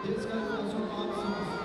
Disqualification par absence.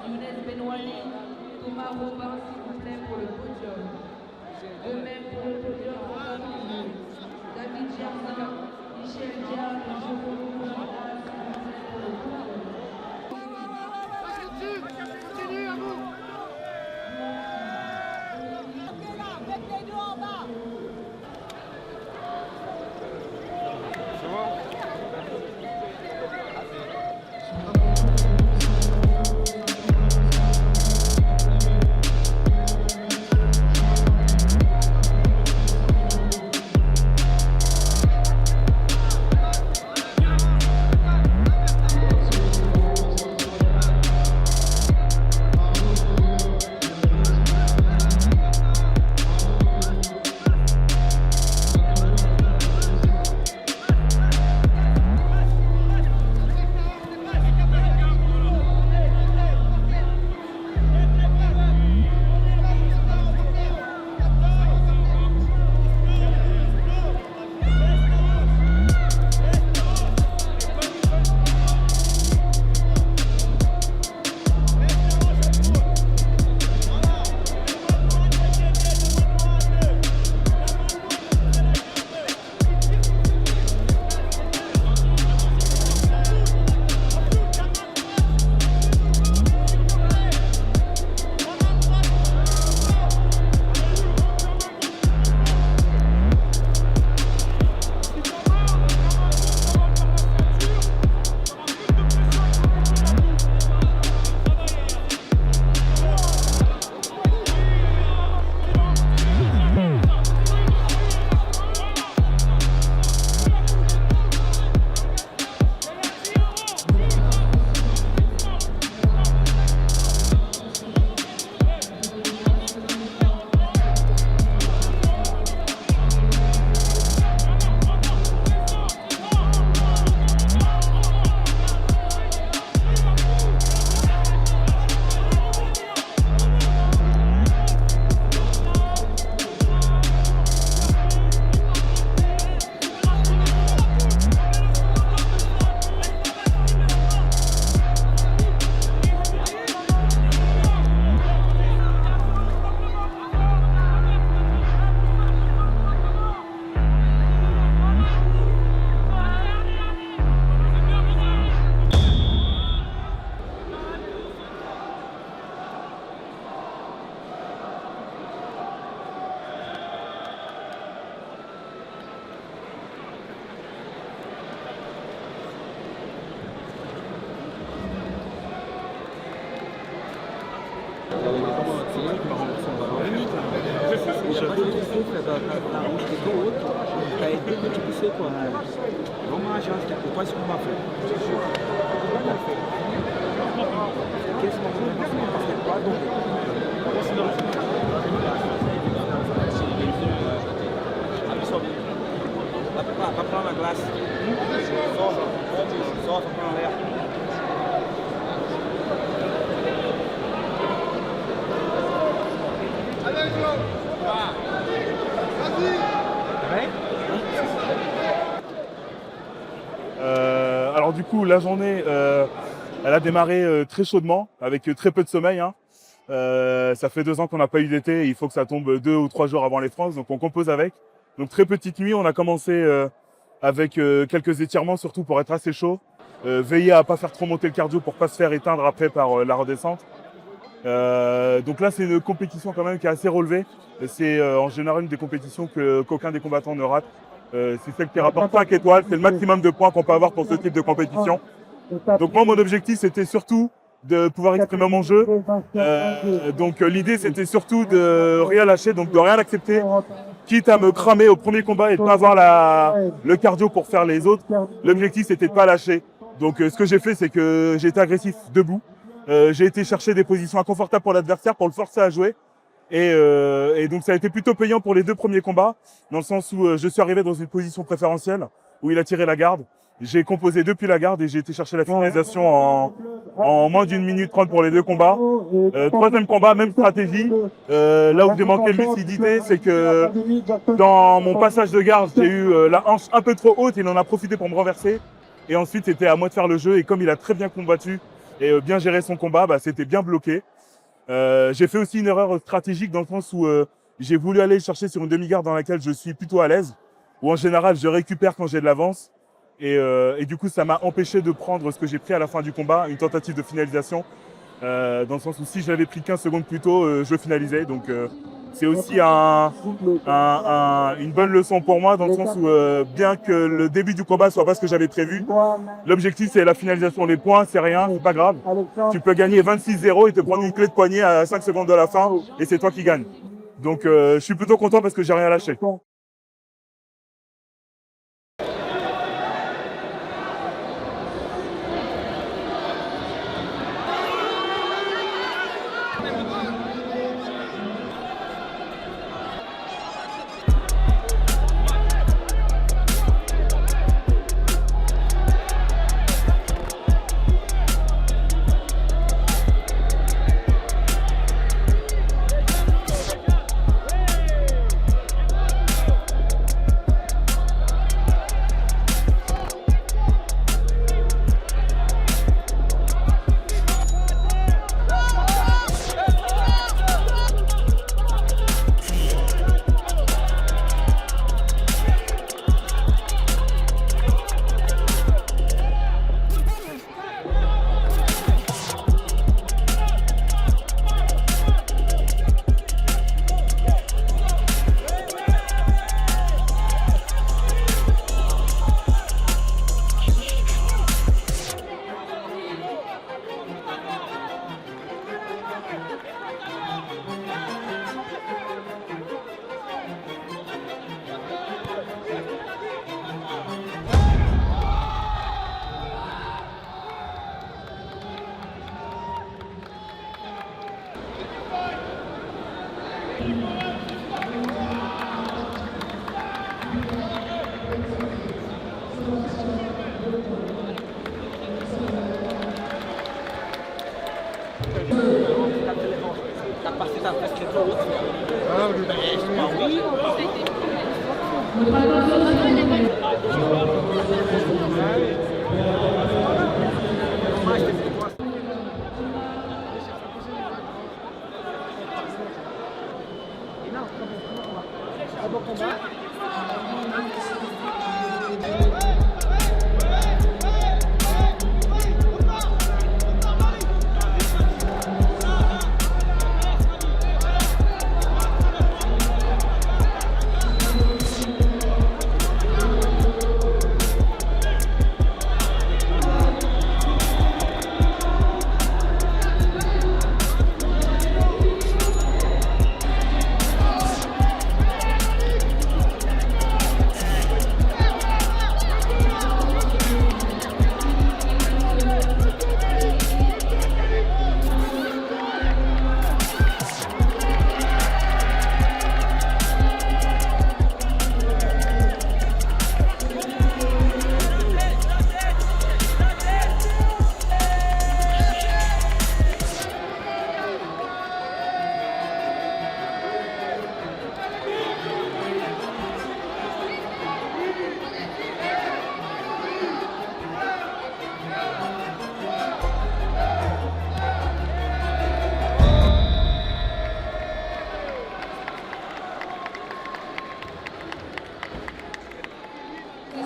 Younes Benouali, Thomas Robin, s'il vous plaît, pour le podium. De même pour le podium, David Germain, Michel Diab et Jérôme Mourad, s'il vous plaît, pour le podium. Continue à vous. Mettez les deux en bas. C'est bon? remis de tão outro, pra ele ter tipo isso aí, pô. Vamos lá, já, que é quase como uma fé. Porque esse momento é uma fé quase va prendre la glace. Sors, prends l'air. Allez, Joe. Vas-y. Alors du coup, la journée, elle a démarré très chaudement, avec très peu de sommeil. Hein. Ça fait 2 ans qu'on n'a pas eu d'été, il faut que ça tombe 2 ou 3 jours avant les France, donc on compose avec. Donc très petite nuit, on a commencé avec quelques étirements, surtout pour être assez chaud. Veiller à pas faire trop monter le cardio pour pas se faire éteindre après par la redescente. Donc là, c'est une compétition quand même qui est assez relevée. C'est en général une des compétitions qu'aucun des combattants ne rate. C'est celle qui rapporte 5 étoiles, c'est le maximum de points qu'on peut avoir pour ce type de compétition. Donc moi, mon objectif, c'était surtout de pouvoir exprimer mon jeu. Donc l'idée, c'était surtout de rien lâcher, donc de rien accepter, quitte à me cramer au premier combat et de pas avoir le cardio pour faire les autres. L'objectif, c'était de pas lâcher. Donc ce que j'ai fait, c'est que j'ai été agressif debout. J'ai été chercher des positions inconfortables pour l'adversaire, pour le forcer à jouer. Et donc ça a été plutôt payant pour les 2 premiers combats, dans le sens où je suis arrivé dans une position préférentielle, où il a tiré la garde. J'ai composé depuis la garde et j'ai été chercher la finalisation en moins d'1 minute 30 pour les 2 combats. 3e combat, même stratégie. Là où j'ai manqué de lucidité, c'est que dans mon passage de garde, j'ai eu la hanche un peu trop haute, il en a profité pour me renverser. Et ensuite, c'était à moi de faire le jeu. Et comme il a très bien combattu et bien géré son combat, bah, c'était bien bloqué. J'ai fait aussi une erreur stratégique dans le sens où j'ai voulu aller chercher sur une demi-garde dans laquelle je suis plutôt à l'aise, où en général je récupère quand j'ai de l'avance. Et du coup, ça m'a empêché de prendre ce que j'ai pris à la fin du combat, une tentative de finalisation, dans le sens où si j'avais pris 15 secondes plus tôt, je finalisais. Donc c'est aussi une bonne leçon pour moi, dans le sens où bien que le début du combat soit pas ce que j'avais prévu, l'objectif c'est la finalisation. Les points, c'est rien, c'est pas grave. Tu peux gagner 26-0 et te prendre une clé de poignet à 5 secondes de la fin, et c'est toi qui gagnes. Donc je suis plutôt content parce que j'ai rien lâché.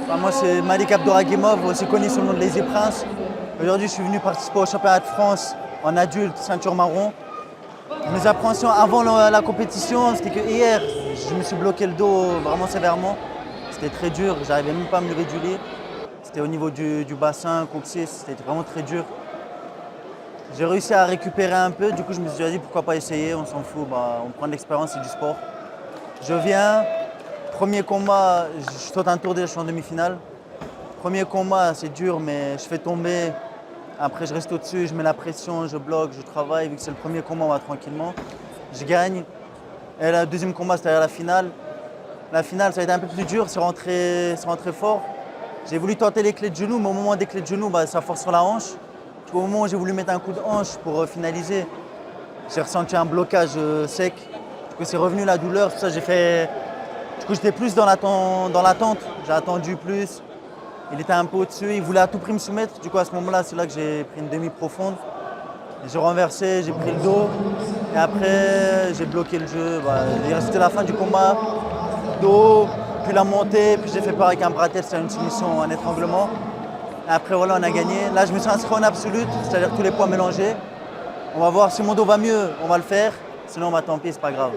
Moi, c'est Malik Abdouragimov, aussi connu sous le nom de Lazy Prince. Aujourd'hui, je suis venu participer au championnat de France en adulte, ceinture marron. Mes appréhensions avant la compétition, c'était que hier, je me suis bloqué le dos vraiment sévèrement. C'était très dur, j'arrivais même pas à me lever du lit. C'était au niveau du bassin, coccyx, c'était vraiment très dur. J'ai réussi à récupérer un peu, du coup je me suis dit pourquoi pas essayer, on s'en fout, on prend de l'expérience, c'est du sport. Je viens, premier combat, je saute un tour déjà, je suis en demi-finale. Premier combat, c'est dur, mais je fais tomber. Après, je reste au-dessus, je mets la pression, je bloque, je travaille. Vu que c'est le premier combat, on va tranquillement. Je gagne. Et le deuxième combat, c'était la finale. La finale, ça a été un peu plus dur, c'est rentré fort. J'ai voulu tenter les clés de genoux, mais au moment des clés de genoux, ça force sur la hanche. Au moment où j'ai voulu mettre un coup de hanche pour finaliser, j'ai ressenti un blocage sec. Du coup, c'est revenu la douleur. Tout ça, Du coup, j'étais plus dans l'attente. J'ai attendu plus. Il était un peu au-dessus, il voulait à tout prix me soumettre. Du coup, à ce moment-là, c'est là que j'ai pris une demi-profonde. J'ai renversé, j'ai pris le dos. Et après, j'ai bloqué le jeu. Il restait la fin du combat. Dos, puis la montée, puis j'ai fait peur avec un bras tête, c'était une soumission, un étranglement. Et après, voilà, on a gagné. Là, je me suis inscrit en absolute, c'est-à-dire tous les poids mélangés. On va voir si mon dos va mieux, on va le faire. Sinon, tant pis, c'est pas grave.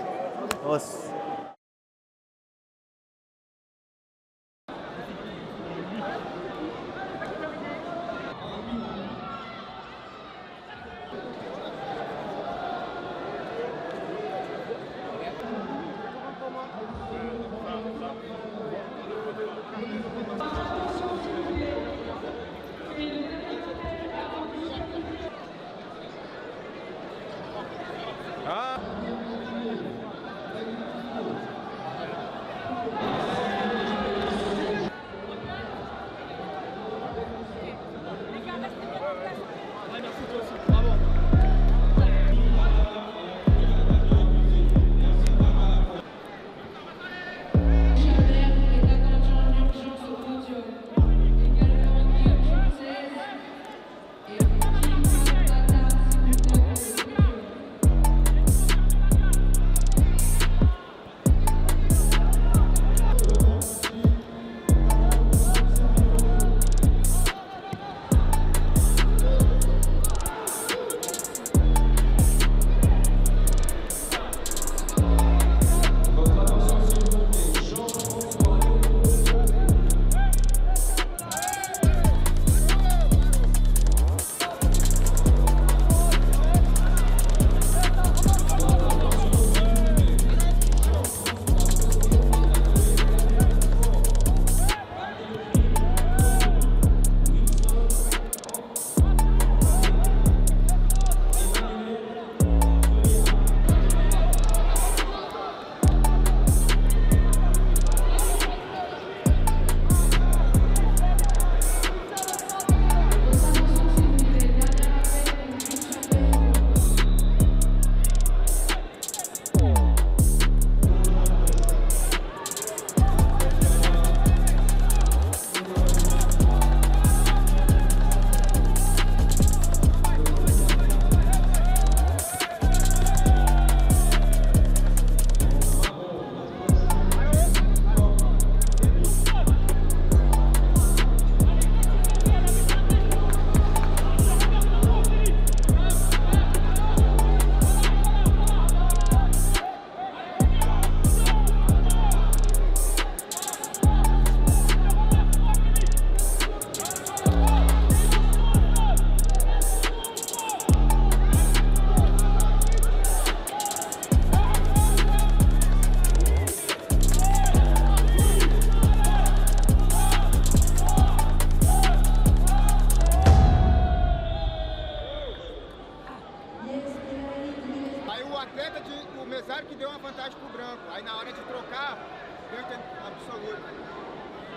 mesário que deu uma vantagem pro branco. Aí na hora de trocar, o branco é absoluto.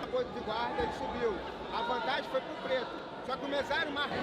Depois de guarda, ele subiu. A vantagem foi pro preto. Só que o mesário marca.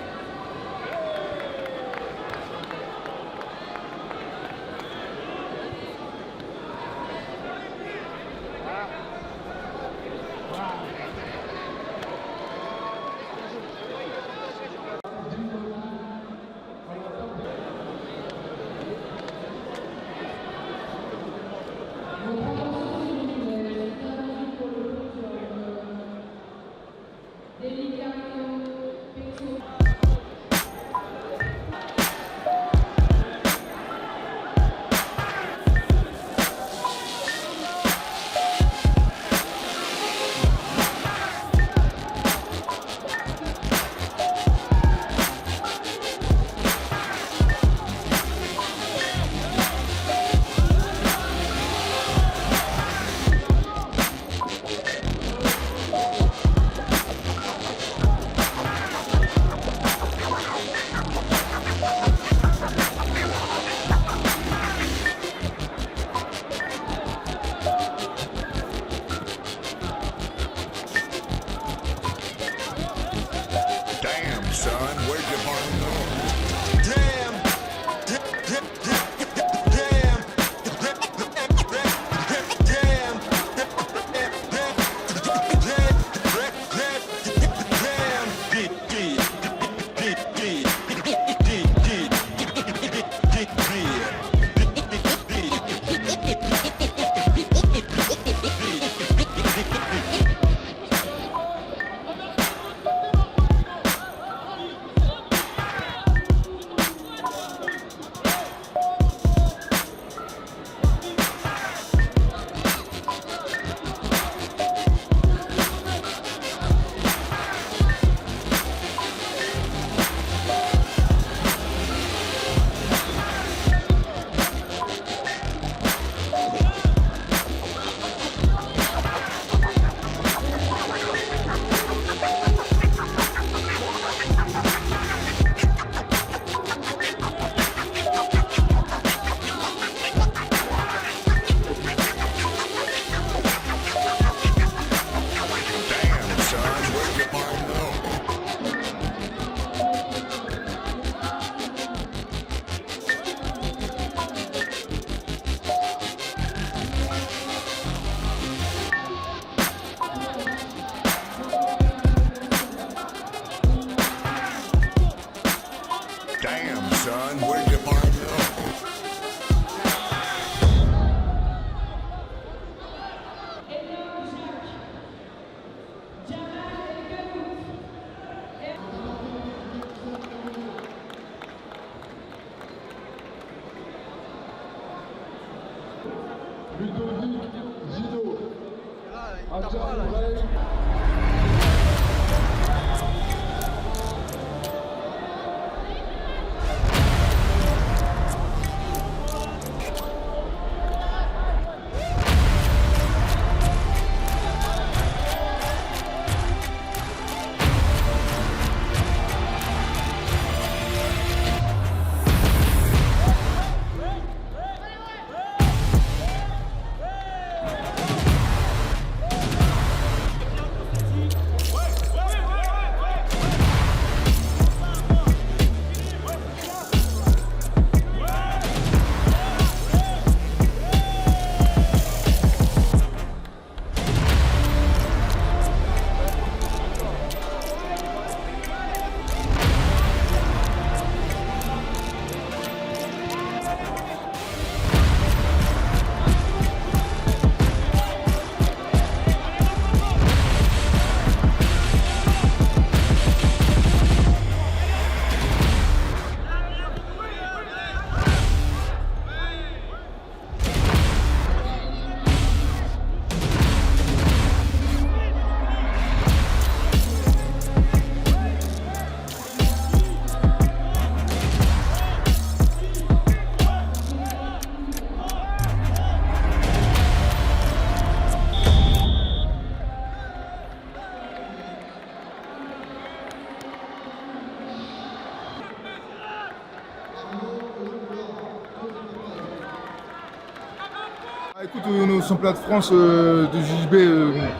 Écoute, nous sommes championnats de France de JJB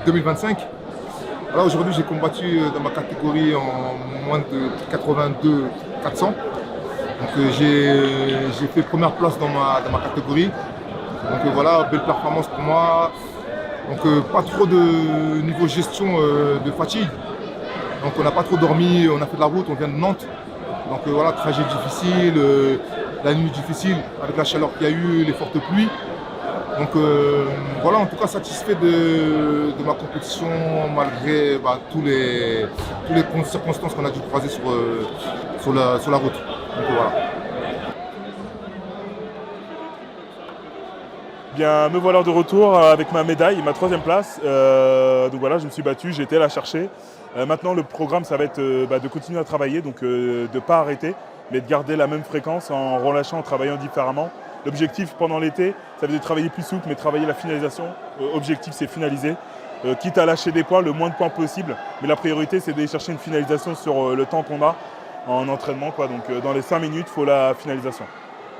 2025. Alors aujourd'hui, j'ai combattu dans ma catégorie en moins de 82 400. Donc j'ai fait première place dans ma catégorie. Donc voilà, belle performance pour moi. Donc pas trop de niveau gestion de fatigue. Donc on n'a pas trop dormi, on a fait de la route, on vient de Nantes. Donc voilà, trajet difficile, la nuit difficile avec la chaleur qu'il y a eu, les fortes pluies. Donc voilà, en tout cas satisfait de ma compétition malgré tous les circonstances qu'on a dû croiser sur la route. Donc voilà. Bien, me voilà de retour avec ma médaille, ma 3e place. Donc voilà, je me suis battu, j'ai été la chercher. Maintenant, le programme, ça va être de continuer à travailler, donc de ne pas arrêter, mais de garder la même fréquence en relâchant, en travaillant différemment. L'objectif pendant l'été, ça va être de travailler plus souple, mais travailler la finalisation. Objectif, c'est finaliser. Quitte à lâcher des points, le moins de points possible. Mais la priorité, c'est d'aller chercher une finalisation sur le temps qu'on a en entraînement, quoi. Donc dans les 5 minutes, il faut la finalisation.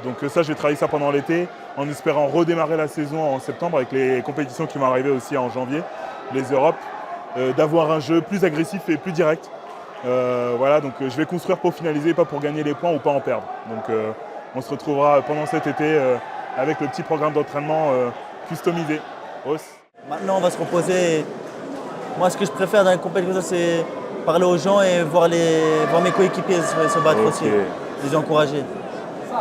Donc ça, je vais travailler ça pendant l'été, en espérant redémarrer la saison en septembre avec les compétitions qui vont arriver aussi en janvier, les Europes, d'avoir un jeu plus agressif et plus direct. Voilà, donc je vais construire pour finaliser, pas pour gagner les points ou pas en perdre. Donc on se retrouvera pendant cet été avec le petit programme d'entraînement customisé. Maintenant, on va se reposer. Moi, ce que je préfère dans les compétitions, c'est parler aux gens et voir mes coéquipiers se battre aussi, les encourager.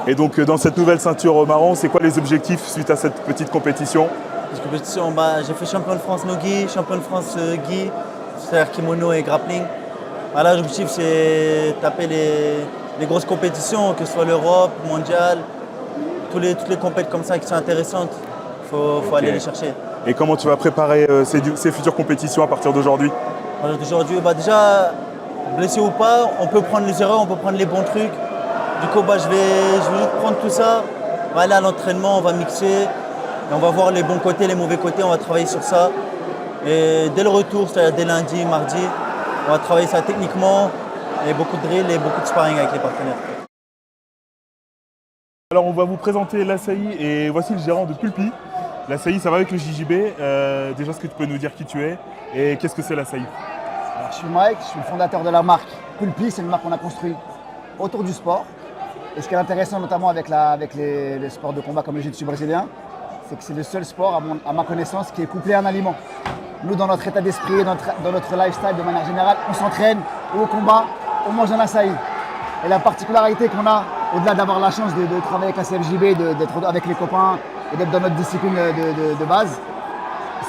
Et donc, dans cette nouvelle ceinture marron, c'est quoi les objectifs suite à cette petite compétition? Cette compétition, j'ai fait champion de France no-gi, champion de France gi, c'est-à-dire kimono et grappling. Voilà, l'objectif, c'est taper les grosses compétitions, que ce soit l'Europe, le mondial, toutes les compétitions comme ça qui sont intéressantes. Il faut aller les chercher. Et comment tu vas préparer ces futures compétitions à partir d'aujourd'hui? Aujourd'hui, déjà, blessé ou pas, on peut prendre les erreurs, on peut prendre les bons trucs. Du coup, je vais juste prendre tout ça, on va aller à l'entraînement, on va mixer, et on va voir les bons côtés, les mauvais côtés, on va travailler sur ça. Et dès le retour, c'est-à-dire dès lundi, mardi, on va travailler ça techniquement, et beaucoup de drill et beaucoup de sparring avec les partenaires. Alors on va vous présenter l'Asahi et voici le gérant de Pulpi. L'Asahi, ça va avec le JJB. Déjà, est-ce que tu peux nous dire qui tu es et qu'est-ce que c'est l'Asahi? Alors, je suis Mike, je suis le fondateur de la marque Pulpi. C'est une marque qu'on a construite autour du sport. Et ce qui est intéressant notamment avec les sports de combat comme le jiu-jitsu brésilien, c'est que c'est le seul sport, à ma connaissance, qui est couplé à un aliment. Nous, dans notre état d'esprit, dans notre lifestyle de manière générale, on s'entraîne, au combat, on mange un açaï. Et la particularité qu'on a, au-delà d'avoir la chance de travailler avec la CFJB, d'être avec les copains et d'être dans notre discipline de base,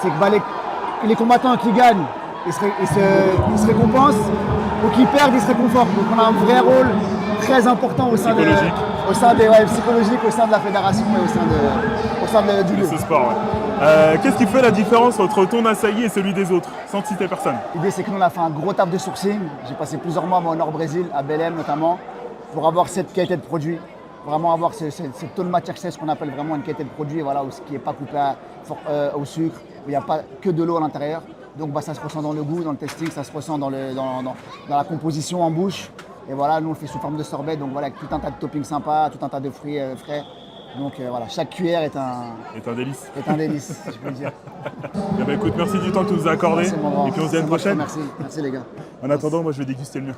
c'est que les combattants qui gagnent, ils se récompensent, ou qui perdent, ils se réconfortent. Donc on a un vrai rôle très important au sein psychologique au sein de la fédération et au sein du sport. Ouais. Qu'est-ce qui fait la différence entre ton açaï et celui des autres, sans citer personne? L'idée, c'est que nous, on a fait un gros taf de sourcing. J'ai passé plusieurs mois moi, au Nord-Brésil, à Belém notamment, pour avoir cette qualité de produit. Vraiment avoir ce taux de matière sèche qu'on appelle vraiment une qualité de produit, voilà, qui n'est pas coupé au sucre, où il n'y a pas que de l'eau à l'intérieur. Donc ça se ressent dans le goût, dans le testing, ça se ressent dans la composition en bouche. Et voilà, nous on le fait sous forme de sorbet, donc voilà, avec tout un tas de toppings sympas, tout un tas de fruits frais. Donc voilà, chaque cuillère est un délice. Est un délice, si je peux le dire. Eh ben, écoute, merci du temps que tu nous as accordé. C'est mon grand. Et puis on se dit à une prochaine. Merci les gars. En attendant, moi je vais déguster le mien.